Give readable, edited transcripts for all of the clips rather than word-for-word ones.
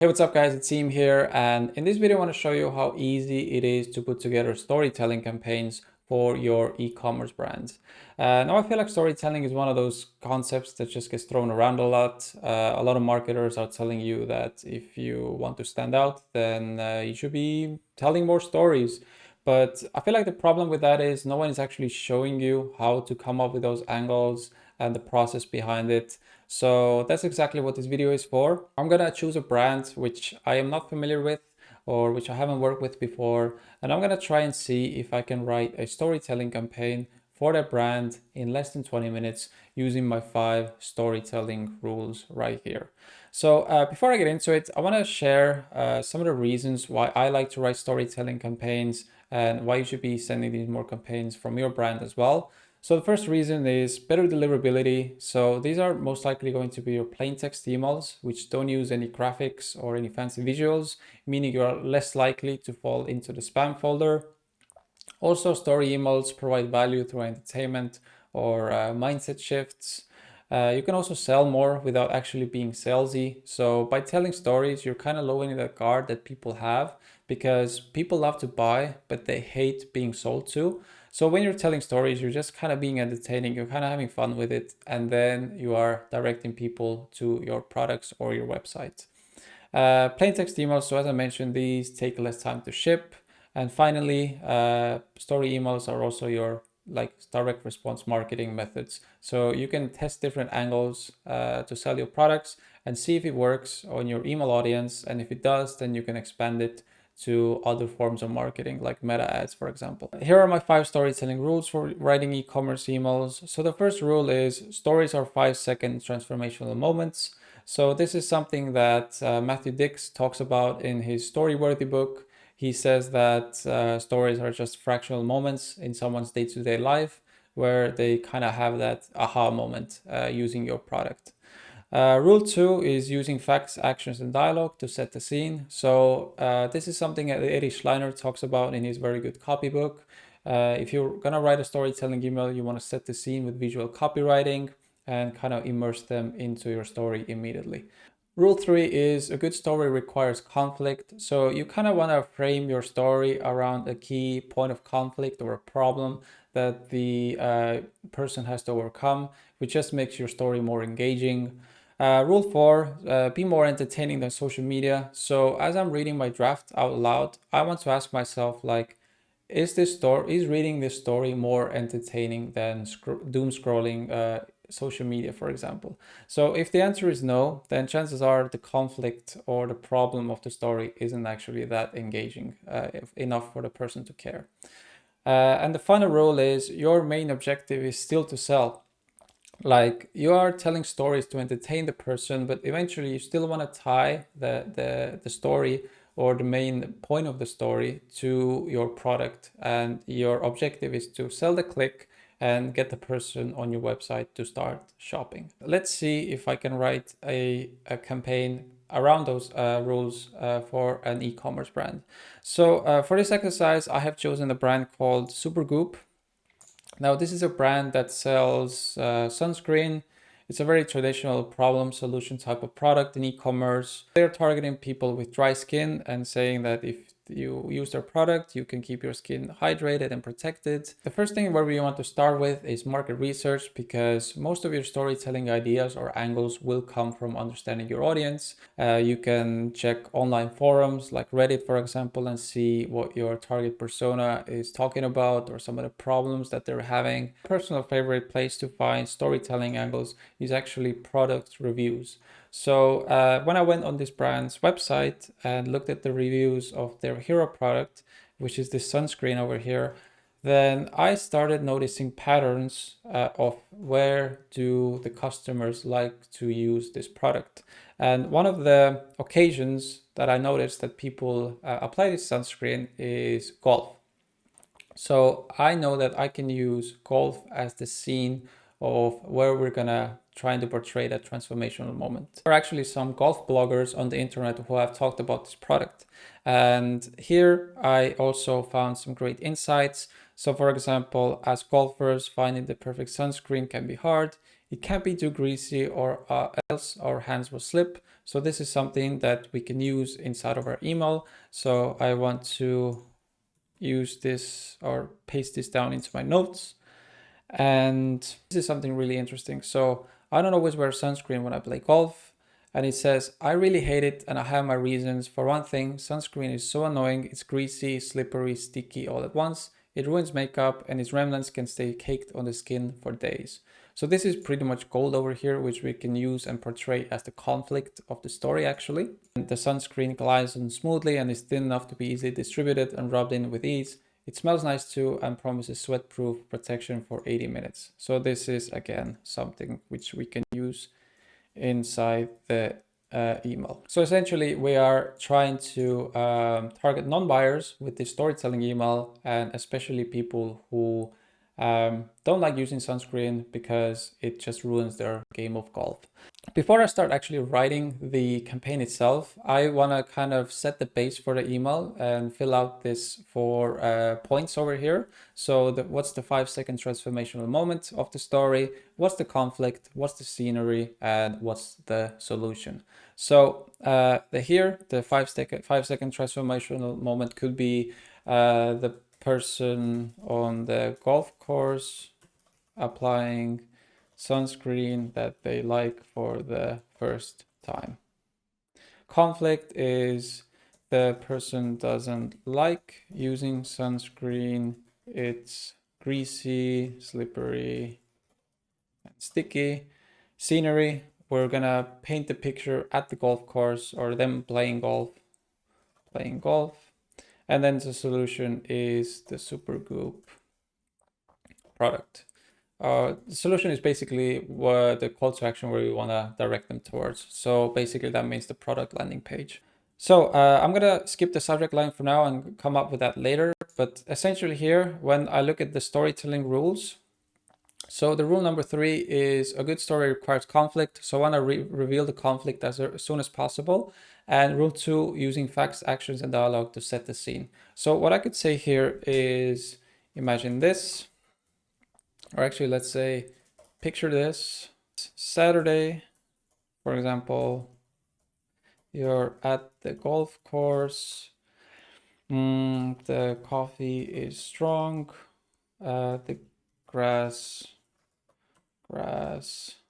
Hey, what's up guys, it's Seem here, and in this video I want to show you how easy it is to put together storytelling campaigns for your e-commerce brands. Now I feel like storytelling is one of those concepts that just gets thrown around a lot. A lot of marketers are telling you that if you want to stand out, then you should be telling more stories. But I feel like the problem with that is no one is actually showing you how to come up with those angles and the process behind it. So that's exactly what this video is for. I'm gonna choose a brand which I am not familiar with or which I haven't worked with before, and I'm gonna try and see if I can write a storytelling campaign for that brand in less than 20 minutes using my 5 storytelling rules right here. So before I get into it, I want to share some of the reasons why I like to write storytelling campaigns and why you should be sending these more campaigns from your brand as well. So the first reason is better deliverability. So these are most likely going to be your plain text emails, which don't use any graphics or any fancy visuals, meaning you are less likely to fall into the spam folder. Also, story emails provide value through entertainment or mindset shifts. You can also sell more without actually being salesy. So by telling stories, you're kind of lowering the guard that people have because people love to buy, but they hate being sold to. So when you're telling stories, you're just kind of being entertaining, you're kind of having fun with it, and then you are directing people to your products or your website. Plain text emails, so as I mentioned, these take less time to ship. And finally, story emails are also your direct response marketing methods. So you can test different angles to sell your products and see if it works on your email audience. And if it does, then you can expand it to other forms of marketing like meta ads, for example. Here are my 5 storytelling rules for writing e-commerce emails. So the first rule is stories are 5-second transformational moments. So this is something that Matthew Dix talks about in his Storyworthy book. He says that stories are just fractional moments in someone's day-to-day life where they kind of have that aha moment using your product. Rule 2 is using facts, actions, and dialogue to set the scene. So this is something that Erich Schleiner talks about in his very good copybook. If you're going to write a storytelling email, you want to set the scene with visual copywriting and kind of immerse them into your story immediately. Rule 3 is a good story requires conflict. So you kind of want to frame your story around a key point of conflict or a problem that the person has to overcome, which just makes your story more engaging. Rule 4, be more entertaining than social media. So as I'm reading my draft out loud, I want to ask myself, like, is reading this story more entertaining than doom scrolling social media, for example? So if the answer is no, then chances are the conflict or the problem of the story isn't actually that engaging enough for the person to care. And the final rule is your main objective is still to sell. Like, you are telling stories to entertain the person, but eventually you still want to tie the story or the main point of the story to your product, and your objective is to sell the click and get the person on your website to start shopping. Let's see if I can write a campaign around those rules for an e-commerce brand. So for this exercise, I have chosen a brand called Supergoop. Now, this is a brand that sells sunscreen. It's a very traditional problem solution type of product in e-commerce. They're targeting people with dry skin and saying that if you use their product, you can keep your skin hydrated and protected. The first thing where we want to start with is market research, because most of your storytelling ideas or angles will come from understanding your audience. You can check online forums like Reddit, for example, and see what your target persona is talking about or some of the problems that they're having. Personal favorite place to find storytelling angles is actually product reviews. So when I went on this brand's website and looked at the reviews of their hero product, which is this sunscreen over here, then I started noticing patterns of where do the customers like to use this product. And one of the occasions that I noticed that people apply this sunscreen is golf. So I know that I can use golf as the scene of where we're gonna trying to portray that transformational moment. There are actually some golf bloggers on the internet who have talked about this product. And here I also found some great insights. So for example, as golfers, finding the perfect sunscreen can be hard. It can't be too greasy or else our hands will slip. So this is something that we can use inside of our email. So I want to use this or paste this down into my notes. And this is something really interesting. So I don't always wear sunscreen when I play golf. And it says, I really hate it and I have my reasons. For one thing, sunscreen is so annoying. It's greasy, slippery, sticky all at once. It ruins makeup and its remnants can stay caked on the skin for days. So this is pretty much gold over here, which we can use and portray as the conflict of the story actually. And the sunscreen glides on smoothly and is thin enough to be easily distributed and rubbed in with ease. It smells nice too and promises sweat-proof protection for 80 minutes. So this is again something which we can use inside the email. So essentially we are trying to target non-buyers with this storytelling email, and especially people who don't like using sunscreen because it just ruins their game of golf. Before I start actually writing the campaign itself, I want to kind of set the base for the email and fill out this 4 points over here. So what's the 5-second transformational moment of the story? What's the conflict? What's the scenery? And what's the solution? So the 5-second transformational moment could be the person on the golf course applying sunscreen that they like for the first time. Conflict is the person doesn't like using sunscreen. It's greasy, slippery, and sticky. Scenery, we're gonna paint the picture at the golf course or them playing golf. And then the solution is the Supergoop product. The solution is basically what the call to action where we want to direct them towards. So basically that means the product landing page. So I'm going to skip the subject line for now and come up with that later. But essentially here, when I look at the storytelling rules, so the rule number 3 is a good story requires conflict. So I want to reveal the conflict as soon as possible. And rule 2, using facts, actions, and dialogue to set the scene. So what I could say here is, imagine this. Or actually, let's say, picture this. Saturday, for example, you're at the golf course. The coffee is strong. The grass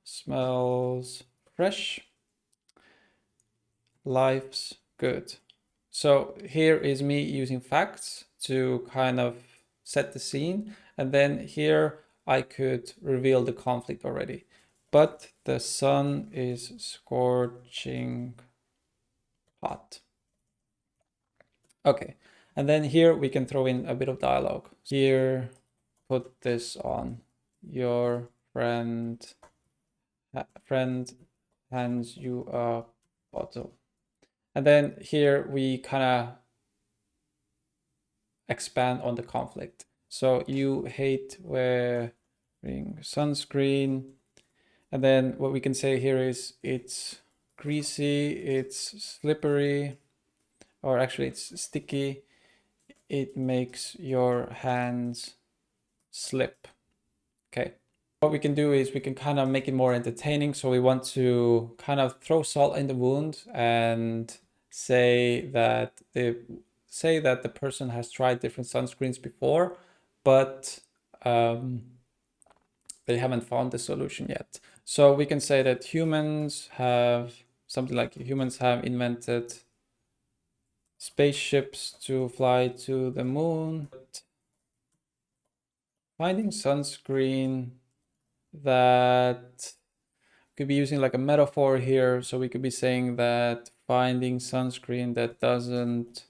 smells fresh. Life's good. So here is me using facts to kind of set the scene. And then here I could reveal the conflict already. But the sun is scorching hot. Okay. And then here we can throw in a bit of dialogue. Here, put this on. Your friend hands you a bottle. And then here we kind of expand on the conflict. So you hate wearing sunscreen. And then what we can say here is it's greasy, it's slippery, or actually it's sticky. It makes your hands slip. Okay. What we can do is we can kind of make it more entertaining. So we want to kind of throw salt in the wound and say that the person has tried different sunscreens before, but they haven't found the solution yet. So we can say that humans have invented spaceships to fly to the moon. Finding sunscreen that could be using like a metaphor here. So we could be saying that finding sunscreen that doesn't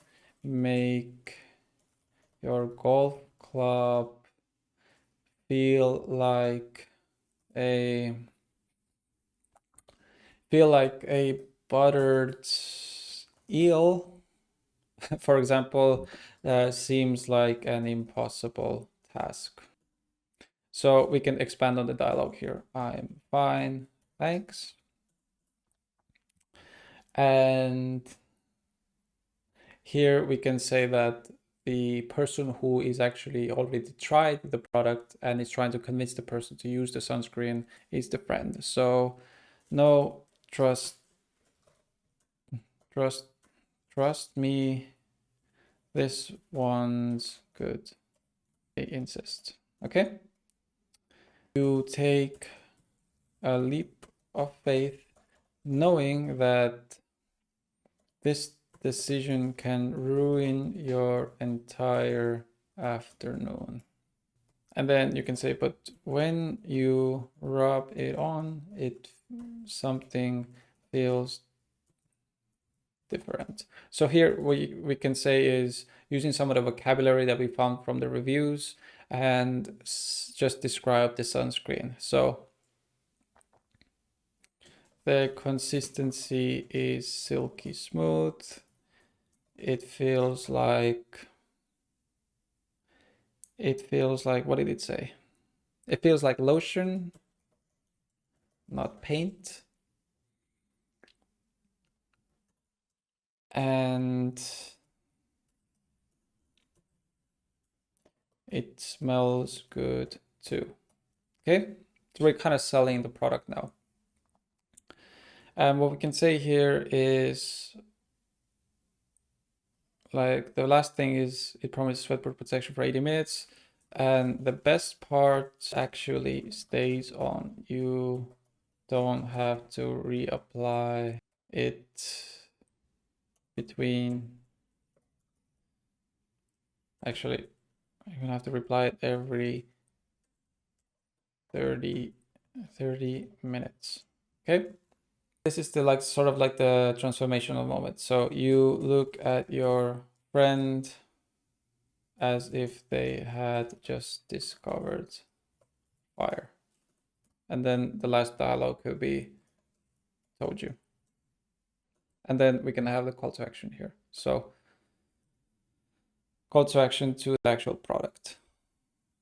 make your golf club feel like a buttered eel, for example, seems like an impossible task. So we can expand on the dialogue here. I'm fine, thanks. And here we can say that the person who is actually already tried the product and is trying to convince the person to use the sunscreen is the friend. So no trust trust me, this one's good. They insist. Okay. You take a leap of faith, knowing that this decision can ruin your entire afternoon. And then you can say, but when you rub it on, something feels different. So here we can say is using some of the vocabulary that we found from the reviews and just describe the sunscreen. So the consistency is silky smooth. It feels like, what did it say? It feels like lotion, not paint. And it smells good too. Okay, so we're kind of selling the product now. And what we can say here is, like, the last thing is it promises sweatproof protection for 80 minutes. And the best part actually stays on. You don't have to reapply it between, actually, you're gonna have to reply it every 30 minutes. Okay. This is the sort of like the transformational moment. So you look at your friend as if they had just discovered fire. And then the last dialogue could be told you. And then we can have the call to action here. So call to action to the actual product.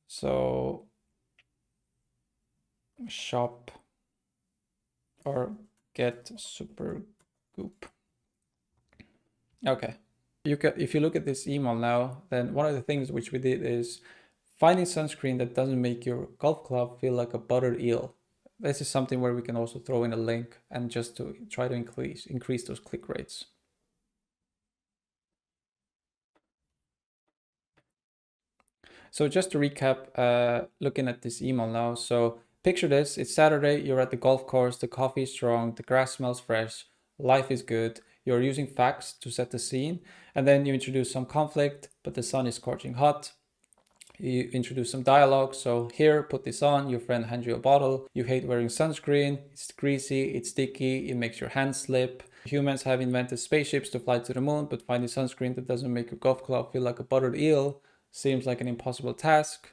So shop or get super goop. Okay. If you look at this email now, then one of the things which we did is finding sunscreen that doesn't make your golf club feel like a buttered eel. This is something where we can also throw in a link and just to try to increase those click rates. So just to recap, looking at this email now. So picture this, it's Saturday, you're at the golf course, the coffee is strong, the grass smells fresh, life is good. You're using facts to set the scene, and then you introduce some conflict, but the sun is scorching hot. You introduce some dialogue. So here, put this on, your friend hands you a bottle. You hate wearing sunscreen, it's greasy, it's sticky, it makes your hands slip. Humans have invented spaceships to fly to the moon, but finding sunscreen that doesn't make your golf club feel like a buttered eel seems like an impossible task.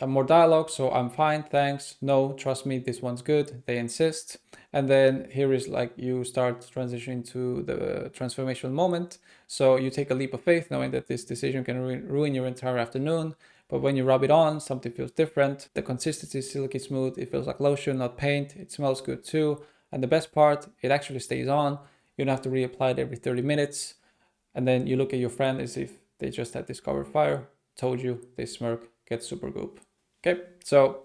More dialogue. So I'm fine, thanks. No, trust me, this one's good. They insist. And then here is like you start transitioning to the transformational moment. So you take a leap of faith knowing that this decision can ruin your entire afternoon. But when you rub it on, something feels different. The consistency is silky smooth. It feels like lotion, not paint. It smells good too. And the best part, it actually stays on. You don't have to reapply it every 30 minutes. And then you look at your friend as if they just had discovered fire. Told you, they smirk, get super goop. Okay, so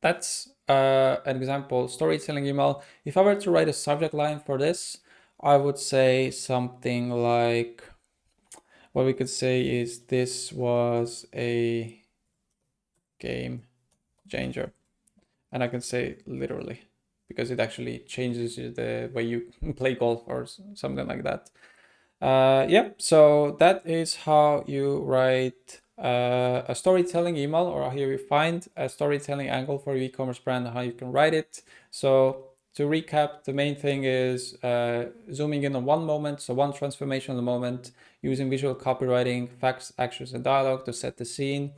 that's an example storytelling email. If I were to write a subject line for this, I would say something like, what we could say is, this was a game changer. And I can say literally, because it actually changes the way you play golf or something like that. Yeah, so that is how you write a storytelling email, or how you find a storytelling angle for your e-commerce brand and how you can write it. So to recap, the main thing is zooming in on one moment, so one transformational moment, using visual copywriting, facts, actions, and dialogue to set the scene.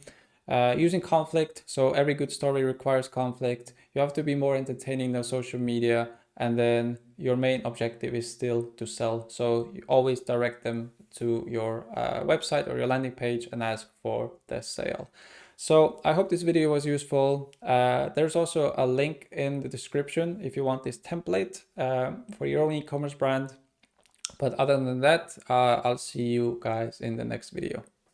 Using conflict, so every good story requires conflict. You have to be more entertaining than social media, and then your main objective is still to sell. So you always direct them to your website or your landing page and ask for the sale. So I hope this video was useful. There's also a link in the description if you want this template for your own e-commerce brand. But other than that, I'll see you guys in the next video.